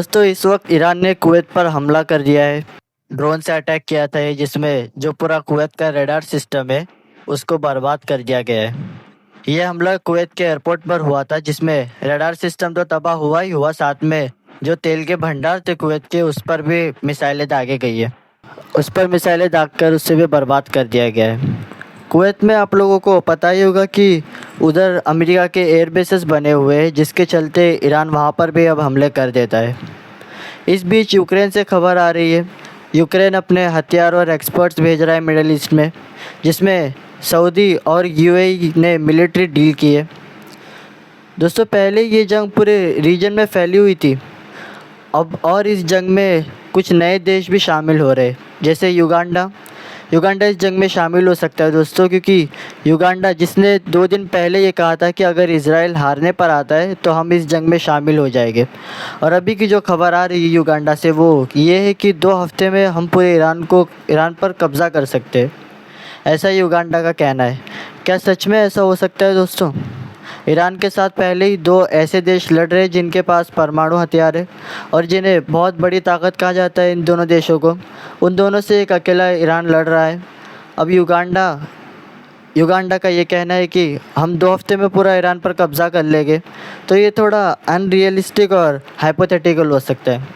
दोस्तों इस वक्त ईरान ने कुवैत पर हमला कर दिया है। ड्रोन से अटैक किया था ये, जिसमें जो पूरा कुवैत का रडार सिस्टम है उसको बर्बाद कर दिया गया है। यह हमला कुवैत के एयरपोर्ट पर हुआ था, जिसमें रडार सिस्टम तो तबाह हुआ ही हुआ, साथ में जो तेल के भंडार थे कुवैत के उस पर भी मिसाइलें दागे गई है। उस पर मिसाइलें दाग कर उससे भी बर्बाद कर दिया गया है। कुवैत में आप लोगों को पता ही होगा कि उधर अमेरिका के एयर बेसेस बने हुए हैं, जिसके चलते ईरान वहाँ पर भी अब हमले कर देता है। इस बीच यूक्रेन से खबर आ रही है। यूक्रेन अपने हथियार और एक्सपर्ट्स भेज रहा है मिडिल ईस्ट में, जिसमें सऊदी और यूएई ने मिलिट्री डील की है। दोस्तों पहले ये जंग पूरे रीजन में फैली हुई थी, अब और इस जंग में कुछ नए देश भी शामिल हो रहे, जैसे युगांडा इस जंग में शामिल हो सकता है दोस्तों, क्योंकि युगांडा जिसने 2 दिन पहले ये कहा था कि अगर इज़राइल हारने पर आता है तो हम इस जंग में शामिल हो जाएंगे। और अभी की जो खबर आ रही है युगांडा से वो ये है कि 2 हफ्ते में हम पूरे ईरान पर कब्ज़ा कर सकते हैं, ऐसा युगांडा का कहना है। क्या सच में ऐसा हो सकता है दोस्तों? ईरान के साथ पहले ही 2 ऐसे देश लड़ रहे हैं जिनके पास परमाणु हथियार है और जिन्हें बहुत बड़ी ताकत कहा जाता है इन दोनों देशों को। उन दोनों से एक अकेला ईरान लड़ रहा है। अब युगांडा का ये कहना है कि हम 2 हफ्ते में पूरा ईरान पर कब्ज़ा कर लेंगे, तो ये थोड़ा अनरियलिस्टिक और हाइपोथेटिकल हो सकता है।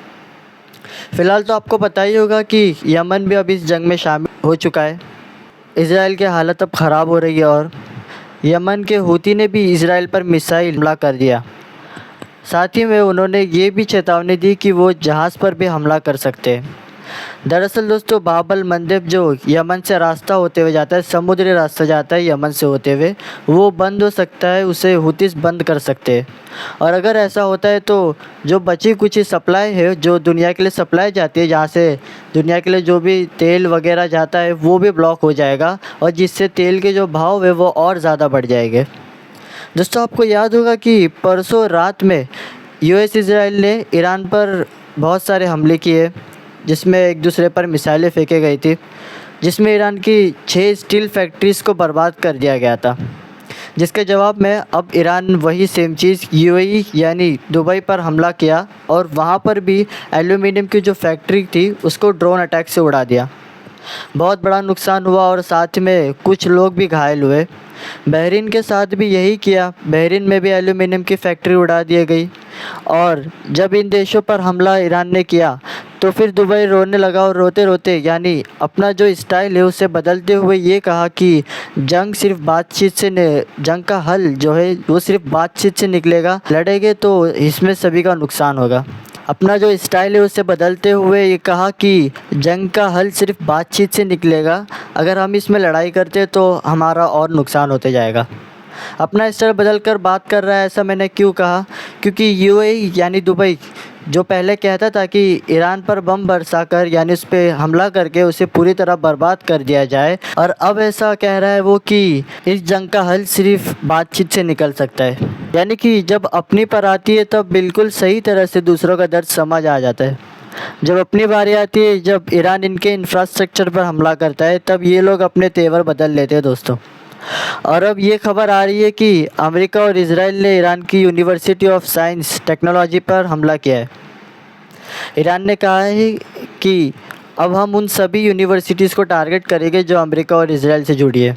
फ़िलहाल तो आपको पता ही होगा कि यमन भी अब इस जंग में शामिल हो चुका है। इज़राइल की हालत अब ख़राब हो रही है और यमन के हूती ने भी इज़राइल पर मिसाइल हमला कर दिया। साथ ही में उन्होंने ये भी चेतावनी दी कि वो जहाज़ पर भी हमला कर सकते हैं। दरअसल दोस्तों बाब अल मंदेब जो यमन से रास्ता होते हुए जाता है, समुद्री रास्ता जाता है यमन से होते हुए, वो बंद हो सकता है, उसे हूतीस बंद कर सकते हैं। और अगर ऐसा होता है तो जो बची कुछ सप्लाई है जो दुनिया के लिए सप्लाई जाती है, जहाँ से दुनिया के लिए जो भी तेल वगैरह जाता है वो भी ब्लॉक हो जाएगा, और जिससे तेल के जो भाव है वो और ज़्यादा बढ़ जाएंगे। दोस्तों आपको याद होगा कि परसों रात में यूएस इज़राइल ने ईरान पर बहुत सारे हमले किए, जिसमें एक दूसरे पर मिसाइलें फेंके गई थी, जिसमें ईरान की 6 स्टील फैक्ट्रीज़ को बर्बाद कर दिया गया था। जिसके जवाब में अब ईरान वही सेम चीज़ यूएई यानी दुबई पर हमला किया और वहाँ पर भी एल्यूमिनियम की जो फैक्ट्री थी उसको ड्रोन अटैक से उड़ा दिया। बहुत बड़ा नुकसान हुआ और साथ में कुछ लोग भी घायल हुए। बहरीन के साथ भी यही किया, बहरीन में भी एल्यूमिनियम की फैक्ट्री उड़ा दी गई। और जब इन देशों पर हमला ईरान ने किया तो फिर दुबई रोने लगा और रोते रोते यानी अपना जो स्टाइल है उसे बदलते हुए ये कहा कि जंग का हल जो है वो सिर्फ बातचीत से निकलेगा, लड़ेंगे तो इसमें सभी का नुकसान होगा। अपना जो स्टाइल है उसे बदलते हुए ये कहा कि जंग का हल सिर्फ बातचीत से निकलेगा, अगर हम इसमें लड़ाई करते तो हमारा और नुकसान होते जाएगा। अपना स्टाइल बदल कर बात कर रहा है, ऐसा मैंने क्यों कहा? क्योंकि यूएई यानी दुबई जो पहले कहता था कि ईरान पर बम बरसाकर यानी उस पर हमला करके उसे पूरी तरह बर्बाद कर दिया जाए, और अब ऐसा कह रहा है वो कि इस जंग का हल सिर्फ बातचीत से निकल सकता है। यानी कि जब अपनी पर आती है तब बिल्कुल सही तरह से दूसरों का दर्द समझ आ जाता है। जब अपनी बारी आती है, जब ईरान इनके इंफ्रास्ट्रक्चर पर हमला करता है, तब ये लोग अपने तेवर बदल लेते हैं दोस्तों। और अब ये खबर आ रही है कि अमेरिका और इज़राइल ने ईरान की यूनिवर्सिटी ऑफ साइंस टेक्नोलॉजी पर हमला किया है। ईरान ने कहा है कि अब हम उन सभी यूनिवर्सिटीज़ को टारगेट करेंगे जो अमेरिका और इज़राइल से जुड़ी है।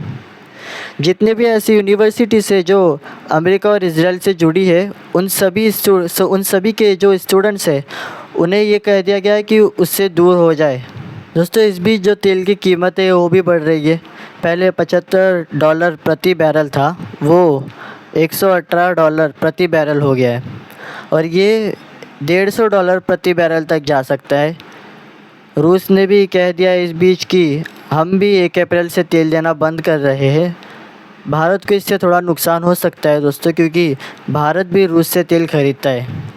जितने भी ऐसी यूनिवर्सिटीज़ है जो अमेरिका और इज़राइल से जुड़ी है, उन सभी के जो स्टूडेंट्स हैं उन्हें ये कह दिया गया है कि उससे दूर हो जाए। दोस्तों इस बीच जो तेल की कीमत है वो भी बढ़ रही है। पहले $75 प्रति बैरल था, वो $118 प्रति बैरल हो गया है और ये $150 प्रति बैरल तक जा सकता है। रूस ने भी कह दिया इस बीच कि हम भी 1 अप्रैल से तेल देना बंद कर रहे हैं। भारत को इससे थोड़ा नुकसान हो सकता है दोस्तों, क्योंकि भारत भी रूस से तेल खरीदता है,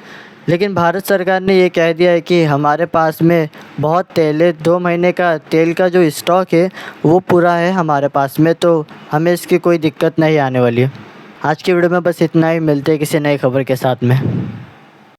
लेकिन भारत सरकार ने ये कह दिया है कि हमारे पास में बहुत तेल है, 2 महीने का तेल का जो स्टॉक है वो पूरा है हमारे पास में, तो हमें इसकी कोई दिक्कत नहीं आने वाली है। आज की वीडियो में बस इतना ही, मिलते हैं किसी नई खबर के साथ में।